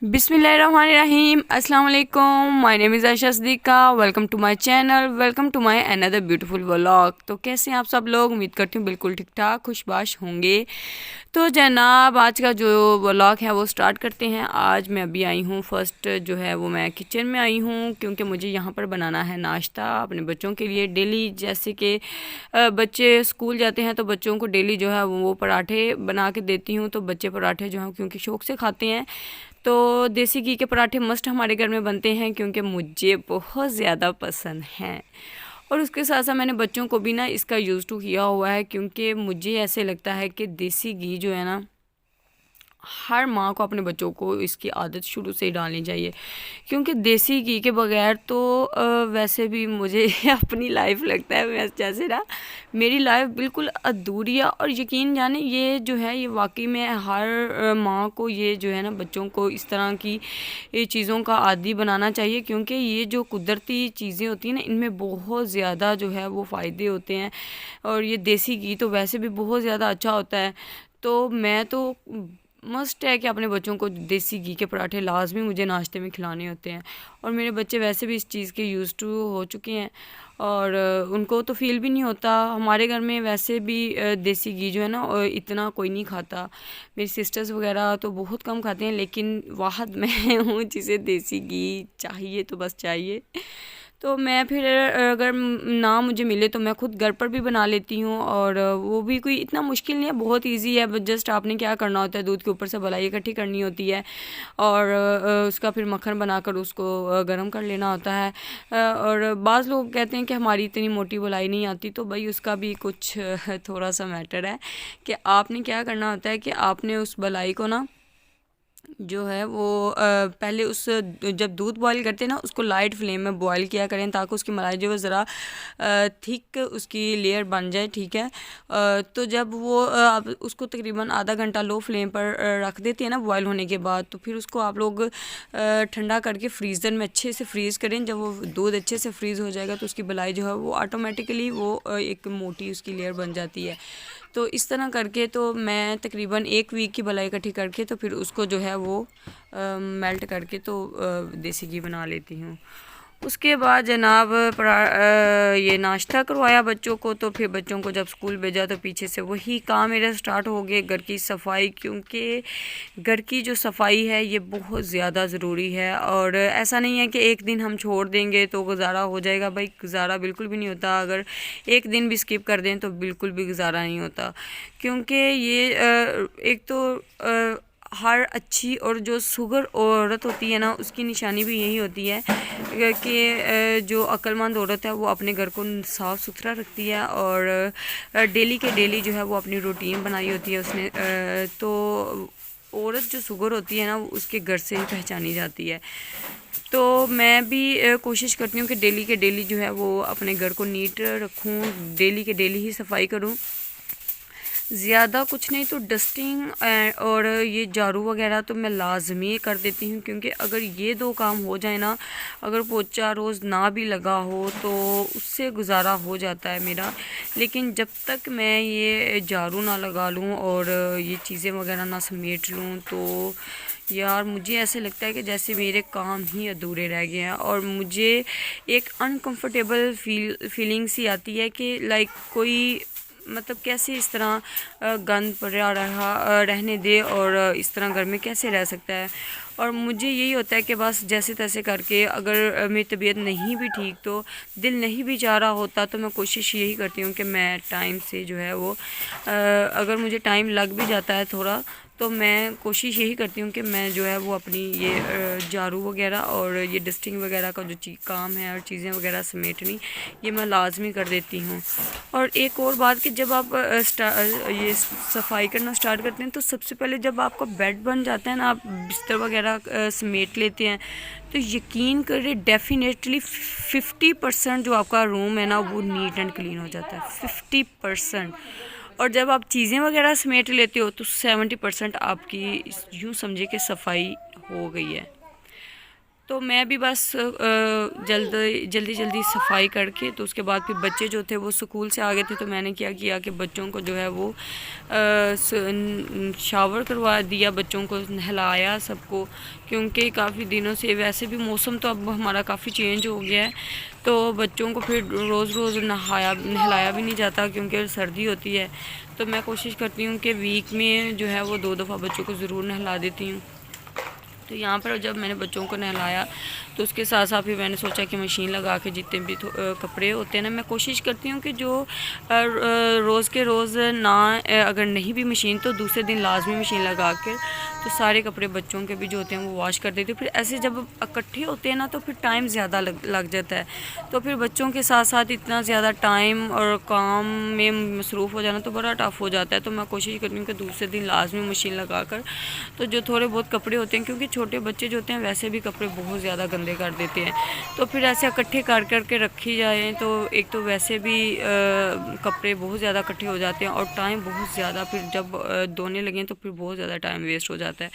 बिस्मिल्लाहिर्रहमानिर्रहीम अस्सलाम वालेकुम। My name is Ayesha Siddiqua. Welcome to my channel, welcome to my another beautiful vlog. तो कैसे हैं आप सब लोग? उम्मीद करती हूँ बिल्कुल ठीक ठाक खुशबाश होंगे। तो जनाब आज का जो व्लॉग है वो स्टार्ट करते हैं। आज मैं अभी आई हूँ, फर्स्ट जो है वो मैं किचन में आई हूँ क्योंकि मुझे यहाँ पर बनाना है नाश्ता अपने बच्चों के लिए। डेली जैसे कि बच्चे स्कूल जाते हैं तो बच्चों को डेली जो है वो पराठे बना के देती हूँ। तो बच्चे पराठे जो हैं क्योंकि शौक़ से खाते हैं, तो देसी घी के पराठे मस्ट हमारे घर में बनते हैं क्योंकि मुझे बहुत ज़्यादा पसंद हैं। और उसके साथ साथ मैंने बच्चों को भी ना इसका यूज़ टू किया हुआ है क्योंकि मुझे ऐसे लगता है कि देसी घी जो है ना, हर माँ को अपने बच्चों को इसकी आदत शुरू से ही डालनी चाहिए क्योंकि देसी घी के बगैर तो वैसे भी मुझे अपनी लाइफ लगता है जैसे ना मेरी लाइफ बिल्कुल अधूरी है। और यकीन जाने ये जो है ये वाकई में हर माँ को ये जो है ना बच्चों को इस तरह की चीज़ों का आदी बनाना चाहिए क्योंकि ये जो कुदरती चीज़ें होती हैं ना इनमें बहुत ज़्यादा जो है वो फ़ायदे होते हैं। और ये देसी घी तो वैसे भी बहुत ज़्यादा अच्छा होता है। तो मैं तो मस्ट है कि अपने बच्चों को देसी घी के पराठे लाजमी मुझे नाश्ते में खिलाने होते हैं। और मेरे बच्चे वैसे भी इस चीज़ के यूज़ टू हो चुके हैं और उनको तो फील भी नहीं होता। हमारे घर में वैसे भी देसी घी जो है ना इतना कोई नहीं खाता। मेरी सिस्टर्स वगैरह तो बहुत कम खाते हैं, लेकिन वाहद मैं हूँ जिसे देसी घी चाहिए तो बस चाहिए। तो मैं फिर अगर ना मुझे मिले तो मैं ख़ुद घर पर भी बना लेती हूँ। और वो भी कोई इतना मुश्किल नहीं है, बहुत इजी है। बस जस्ट आपने क्या करना होता है, दूध के ऊपर से मलाई इकट्ठी करनी होती है और उसका फिर मक्खन बनाकर उसको गर्म कर लेना होता है। और बाज़ लोग कहते हैं कि हमारी इतनी मोटी मलाई नहीं आती, तो भाई उसका भी कुछ थोड़ा सा मैटर है कि आपने क्या करना होता है कि आपने उस मलाई को ना जो है वो पहले उस जब दूध बॉईल करते हैं ना उसको लाइट फ्लेम में बॉईल किया करें ताकि उसकी मलाई जो है ज़रा थिक उसकी लेयर बन जाए, ठीक है। तो जब वो आप उसको तकरीबन आधा घंटा लो फ्लेम पर रख देती है ना बॉईल होने के बाद, तो फिर उसको आप लोग ठंडा करके फ्रीज़र में अच्छे से फ्रीज़ करें। जब वो दूध अच्छे से फ्रीज़ हो जाएगा तो उसकी मलाई जो है वो ऑटोमेटिकली वो एक मोटी उसकी लेयर बन जाती है। तो इस तरह करके तो मैं तकरीबन 1 वीक की मलाई इकट्ठी करके तो फिर उसको जो है वो मेल्ट करके तो देसी घी बना लेती हूँ। उसके बाद जनाब ये नाश्ता करवाया बच्चों को, तो फिर बच्चों को जब स्कूल भेजा तो पीछे से वही काम मेरा स्टार्ट हो गए, घर की सफाई। क्योंकि घर की जो सफाई है ये बहुत ज़्यादा ज़रूरी है और ऐसा नहीं है कि एक दिन हम छोड़ देंगे तो गुजारा हो जाएगा। भाई गुजारा बिल्कुल भी नहीं होता, अगर एक दिन भी स्किप कर दें तो बिल्कुल भी गुजारा नहीं होता। क्योंकि ये एक तो हर अच्छी और जो सुगर औरत होती है ना उसकी निशानी भी यही होती है कि जो अक्लमंद औरत है वो अपने घर को साफ़ सुथरा रखती है और डेली के डेली जो है वो अपनी रूटीन बनाई होती है उसने। तो औरत जो सुगर होती है ना उसके घर से ही पहचानी जाती है। तो मैं भी कोशिश करती हूँ कि डेली के डेली जो है वो अपने घर को नीट रखूँ, डेली के डेली ही सफाई करूँ। ज़्यादा कुछ नहीं तो डस्टिंग और ये झाड़ू वगैरह तो मैं लाजमी कर देती हूँ क्योंकि अगर ये 2 काम हो जाए ना, अगर पोछा रोज़ ना भी लगा हो तो उससे गुजारा हो जाता है मेरा। लेकिन जब तक मैं ये झाड़ू ना लगा लूँ और ये चीज़ें वगैरह ना समेट लूँ तो यार मुझे ऐसे लगता है कि जैसे मेरे काम ही अधूरे रह गए हैं। और मुझे एक अनकंफर्टेबल फीलिंग सी आती है कि लाइक कोई मतलब कैसे इस तरह गंद पड़ा रहने दे और इस तरह घर में कैसे रह सकता है। और मुझे यही होता है कि बस जैसे तैसे करके अगर मेरी तबीयत नहीं भी ठीक, तो दिल नहीं भी चाह रहा होता, तो मैं कोशिश यही करती हूँ कि मैं टाइम से जो है वो अगर मुझे टाइम लग भी जाता है थोड़ा, तो मैं कोशिश यही करती हूँ कि मैं जो है वो अपनी ये झाड़ू वगैरह और ये डस्टिंग वगैरह का जो काम है और चीज़ें वगैरह समेटनी ये मैं लाजमी कर देती हूँ। और एक और बात कि जब आप ये सफाई करना स्टार्ट करते हैं तो सबसे पहले जब आपका बेड बन जाता है ना, आप बिस्तर वगैरह समेट लेते हैं, तो यकीन करें डेफिनेटली 50% जो आपका रूम है ना वो नीट एंड क्लीन हो जाता है, 50%। और जब आप चीज़ें वगैरह समेट लेते हो तो 70% आपकी यूँ समझिए कि सफाई हो गई है। तो मैं भी बस जल्दी सफाई करके, तो उसके बाद फिर बच्चे जो थे वो स्कूल से आ गए थे, तो मैंने क्या किया कि बच्चों को जो है वो शावर करवा दिया, बच्चों को नहलाया सबको, क्योंकि काफ़ी दिनों से वैसे भी मौसम तो अब हमारा काफ़ी चेंज हो गया है, तो बच्चों को फिर रोज़ नहलाया भी नहीं जाता क्योंकि सर्दी होती है। तो मैं कोशिश करती हूँ कि वीक में जो है वो 2 दफ़ा बच्चों को ज़रूर नहला देती हूँ। तो यहाँ पर जब मैंने बच्चों को नहलाया तो उसके साथ साथ भी मैंने सोचा कि मशीन लगा के जितने भी कपड़े होते हैं ना, मैं कोशिश करती हूँ कि जो रोज़ के रोज़ ना अगर नहीं भी मशीन तो दूसरे दिन लाजमी मशीन लगा कर तो सारे कपड़े बच्चों के भी जो होते हैं वो वॉश कर देती हूँ। फिर ऐसे जब इकट्ठे होते हैं ना तो फिर टाइम ज़्यादा लग जाता है, तो फिर बच्चों के साथ साथ इतना ज़्यादा टाइम और काम में मसरूफ़ हो जाना तो बड़ा टफ़ हो जाता है। तो मैं कोशिश करती हूँ कि दूसरे दिन लाजमी मशीन लगा कर तो जो थोड़े बहुत कपड़े होते हैं, क्योंकि छोटे बच्चे जो होते हैं वैसे भी कपड़े बहुत ज़्यादा गंदे कर देते हैं, तो फिर ऐसे इकट्ठे कर के रखी जाए तो एक तो वैसे भी कपड़े बहुत ज़्यादा इकट्ठे हो जाते हैं और टाइम बहुत ज़्यादा, फिर जब धोने लगें तो फिर बहुत ज़्यादा टाइम वेस्ट हो जाता है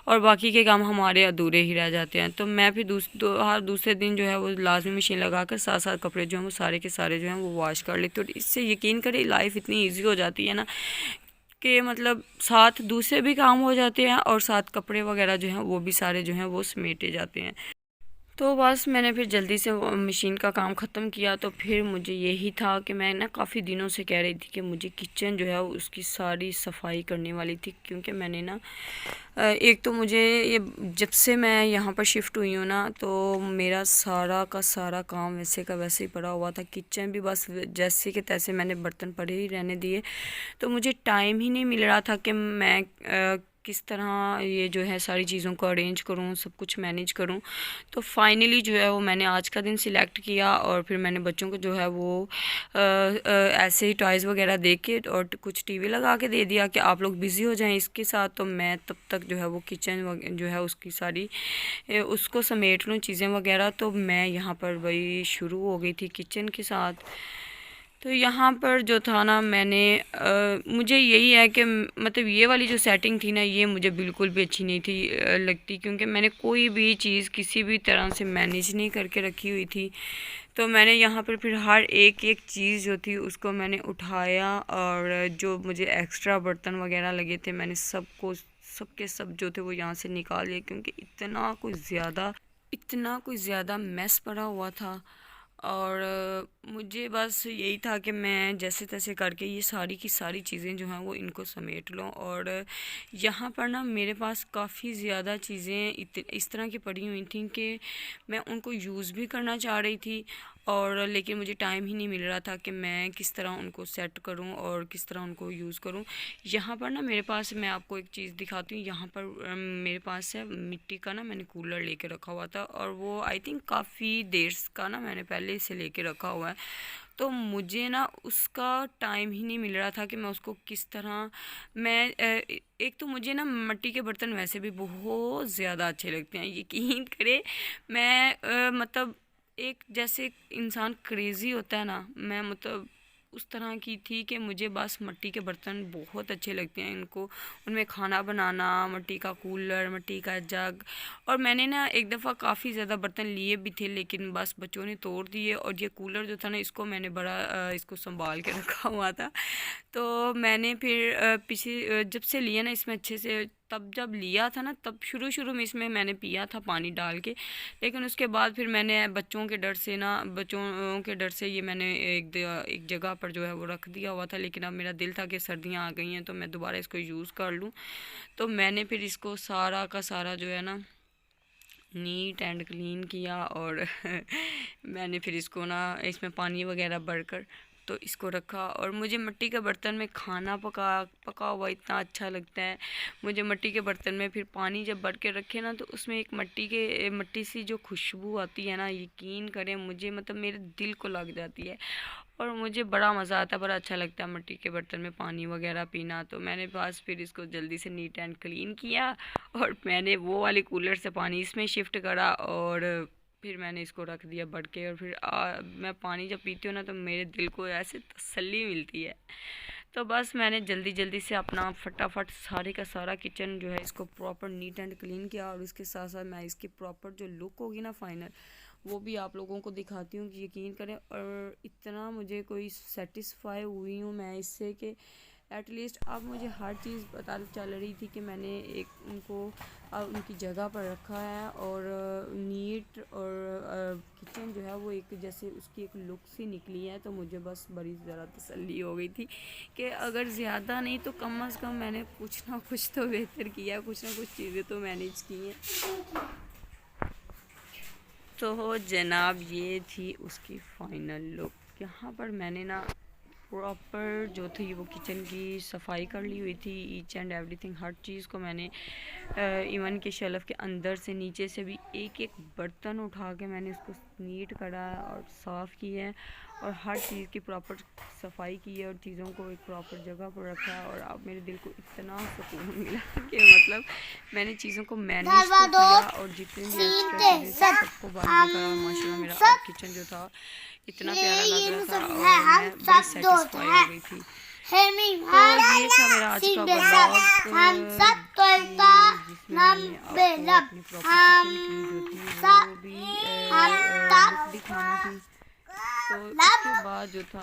और बाकी के काम हमारे अधूरे ही रह जाते हैं। तो मैं फिर हर दूसरे दिन जो है वो लाजमी मशीन लगा कर साथ साथ कपड़े जो हैं वो सारे के सारे जो हैं वो वॉश कर लेती हूँ। इससे यकीन करें लाइफ इतनी ईजी हो जाती है ना कि मतलब साथ दूसरे भी काम हो जाते हैं और साथ कपड़े वगैरह जो हैं वो भी सारे जो हैं वो समेटे जाते हैं। तो बस मैंने फिर जल्दी से मशीन का काम ख़त्म किया, तो फिर मुझे यही था कि मैं ना काफ़ी दिनों से कह रही थी कि मुझे किचन जो है उसकी सारी सफाई करने वाली थी, क्योंकि मैंने ना एक तो मुझे ये जब से मैं यहाँ पर शिफ्ट हुई हूँ ना तो मेरा सारा का सारा काम वैसे का वैसे ही पड़ा हुआ था। किचन भी बस जैसे कि तैसे मैंने बर्तन पड़े ही रहने दिए, तो मुझे टाइम ही नहीं मिल रहा था कि मैं किस तरह ये जो है सारी चीज़ों को अरेंज करूँ, सब कुछ मैनेज करूँ। तो फाइनली जो है वो मैंने आज का दिन सिलेक्ट किया और फिर मैंने बच्चों को जो है वो ऐसे ही टॉयज़ वगैरह दे के और कुछ टीवी लगा के दे दिया कि आप लोग बिज़ी हो जाएं इसके साथ, तो मैं तब तक जो है वो किचन जो है उसकी सारी उसको समेट लूँ चीज़ें वगैरह। तो मैं यहाँ पर वही शुरू हो गई थी किचन के साथ। तो यहाँ पर जो था ना मैंने मुझे यही है कि मतलब ये वाली जो सेटिंग थी ना ये मुझे बिल्कुल भी अच्छी नहीं थी लगती, क्योंकि मैंने कोई भी चीज़ किसी भी तरह से मैनेज नहीं करके रखी हुई थी। तो मैंने यहाँ पर फिर हर एक चीज़ जो थी उसको मैंने उठाया और जो मुझे एक्स्ट्रा बर्तन वगैरह लगे थे मैंने सबके सब जो थे वो यहाँ से निकाल लिए, क्योंकि इतना कुछ ज़्यादा मैस पड़ा हुआ था। और मुझे बस यही था कि मैं जैसे तैसे करके ये सारी की सारी चीज़ें जो हैं वो इनको समेट लूँ। और यहाँ पर ना मेरे पास काफ़ी ज़्यादा चीज़ें इस तरह की पड़ी हुई थी कि मैं उनको यूज़ भी करना चाह रही थी और लेकिन मुझे टाइम ही नहीं मिल रहा था कि मैं किस तरह उनको सेट करूं और किस तरह उनको यूज़ करूं। यहाँ पर ना मेरे पास, मैं आपको एक चीज़ दिखाती हूँ, यहाँ पर मेरे पास है मिट्टी का ना मैंने कूलर लेके रखा हुआ था और वो आई थिंक काफ़ी देर का ना मैंने पहले से लेके रखा हुआ है। तो मुझे ना उसका टाइम ही नहीं मिल रहा था कि मैं उसको किस तरह मैं एक तो मुझे ना मिट्टी के बर्तन वैसे भी बहुत ज़्यादा अच्छे लगते हैं, यकीन करें। मैं मतलब एक जैसे इंसान क्रेज़ी होता है ना, मैं मतलब उस तरह की थी कि मुझे बस मिट्टी के बर्तन बहुत अच्छे लगते हैं। इनको उनमें खाना बनाना, मिट्टी का कूलर, मिट्टी का जग। और मैंने ना एक दफ़ा काफ़ी ज़्यादा बर्तन लिए भी थे लेकिन बस बच्चों ने तोड़ दिए। और ये कूलर जो था ना इसको मैंने बड़ा इसको संभाल के रखा हुआ था। तो मैंने फिर पीछे जब से लिया ना इसमें अच्छे से, तब जब लिया था ना तब शुरू में इसमें मैंने पिया था पानी डाल के, लेकिन उसके बाद फिर मैंने बच्चों के डर से ये मैंने एक जगह पर जो है वो रख दिया हुआ था। लेकिन अब मेरा दिल था कि सर्दियाँ आ गई हैं तो मैं दोबारा इसको यूज़ कर लूँ। तो मैंने फिर इसको सारा का सारा जो है ना नीट एंड क्लीन किया और मैंने फिर इसको ना इसमें पानी वगैरह भरकर तो इसको रखा। और मुझे मिट्टी के बर्तन में खाना पका हुआ इतना अच्छा लगता है। मुझे मिट्टी के बर्तन में फिर पानी जब भर के रखे ना तो उसमें एक मिट्टी सी जो खुशबू आती है ना, यकीन करें मुझे मतलब मेरे दिल को लग जाती है और मुझे बड़ा मज़ा आता है, बड़ा अच्छा लगता है मिट्टी के बर्तन में पानी वगैरह पीना। तो मैंने बस फिर इसको जल्दी से नीट एंड क्लीन किया और मैंने वो वाले कूलर से पानी इसमें शिफ्ट करा और फिर मैंने इसको रख दिया बढ़ के। और फिर मैं पानी जब पीती हूँ ना तो मेरे दिल को ऐसे तसल्ली मिलती है। तो बस मैंने जल्दी जल्दी से अपना फटाफट सारे का सारा किचन जो है इसको प्रॉपर नीट एंड क्लीन किया, और उसके साथ साथ मैं इसकी प्रॉपर जो लुक होगी ना फाइनल, वो भी आप लोगों को दिखाती हूँ कि यकीन करें। और इतना मुझे कोई सेटिस्फाई हुई हूँ मैं इससे कि एटलीस्ट अब मुझे हर चीज़ पता चल रही थी कि मैंने एक उनको अब उनकी जगह पर रखा है, और नीट और किचन जो है वो एक जैसे उसकी एक लुक सी निकली है। तो मुझे बस बड़ी ज़रा तसल्ली हो गई थी कि अगर ज़्यादा नहीं तो कम से कम मैंने कुछ ना कुछ तो बेहतर किया, कुछ ना कुछ चीज़ें तो मैनेज की हैं। तो जनाब ये थी उसकी फ़ाइनल लुक। यहाँ पर मैंने ना प्रॉपर जो थी वो किचन की सफाई कर ली हुई थी, ईच एंड एवरीथिंग, हर चीज़ को मैंने इवन के शेल्फ के अंदर से नीचे से भी एक एक बर्तन उठा के मैंने इसको नीट करा और साफ़ किया है, और हर चीज़ की प्रॉपर सफाई की है, और चीज़ों को एक प्रॉपर जगह पर रखा है। और अब मेरे दिल को इतना सुकून मिला कि मतलब मैंने चीज़ों को मैनेज तो किया, और जितने भी एक्स्ट्रा चीज़ें सबको बाहर निकाला। माशाल्लाह मेरा अब किचन जो था इतना प्यारा लग रहा था, और मैं बड़ी सेटिस्फाई हो गई थी। तो ये था मेरा आज का व्लॉग, जिसमें मैंने आपको अपनी प्रॉपर किचन की जो थी वो भी लुक दिखाना थी। तो उसके बाद जो था